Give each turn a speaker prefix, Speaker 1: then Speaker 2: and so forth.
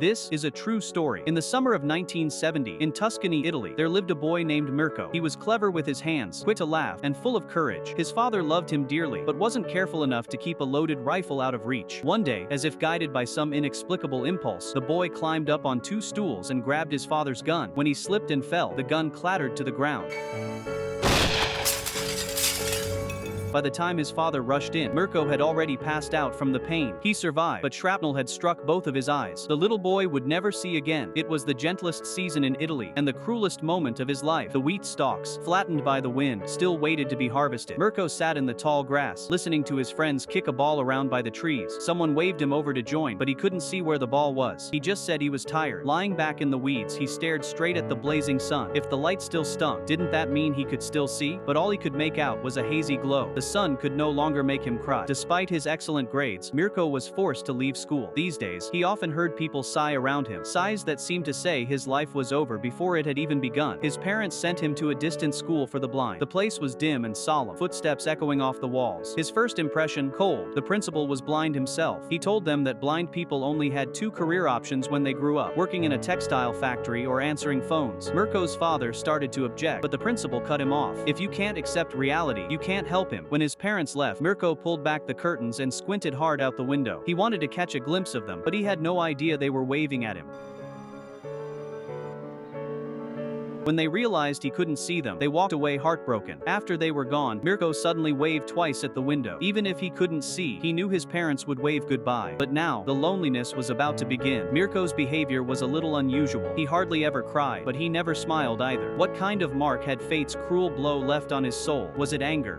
Speaker 1: This is a true story. In the summer of 1970, in Tuscany, Italy, there lived a boy named Mirko. He was clever with his hands, quick to laugh, and full of courage. His father loved him dearly, but wasn't careful enough to keep a loaded rifle out of reach. One day, as if guided by some inexplicable impulse, the boy climbed up on two stools and grabbed his father's gun. When he slipped and fell, the gun clattered to the ground. By the time his father rushed in, Mirko had already passed out from the pain. He survived, but shrapnel had struck both of his eyes. The little boy would never see again. It was the gentlest season in Italy, and the cruelest moment of his life. The wheat stalks, flattened by the wind, still waited to be harvested. Mirko sat in the tall grass, listening to his friends kick a ball around by the trees. Someone waved him over to join, but he couldn't see where the ball was. He just said he was tired. Lying back in the weeds, he stared straight at the blazing sun. If the light still stung, didn't that mean he could still see? But all he could make out was a hazy glow. The sun could no longer make him cry. Despite his excellent grades, Mirko was forced to leave school. These days, he often heard people sigh around him, sighs that seemed to say his life was over before it had even begun. His parents sent him to a distant school for the blind. The place was dim and solemn, footsteps echoing off the walls. His first impression, cold. The principal was blind himself. He told them that blind people only had two career options when they grew up: working in a textile factory or answering phones. Mirko's father started to object, but the principal cut him off. If you can't accept reality, you can't help him. When his parents left, Mirko pulled back the curtains and squinted hard out the window. He wanted to catch a glimpse of them, but he had no idea they were waving at him. When they realized he couldn't see them, they walked away heartbroken. After they were gone, Mirko suddenly waved twice at the window. Even if he couldn't see, he knew his parents would wave goodbye. But now, the loneliness was about to begin. Mirko's behavior was a little unusual. He hardly ever cried, but he never smiled either. What kind of mark had fate's cruel blow left on his soul? Was it anger,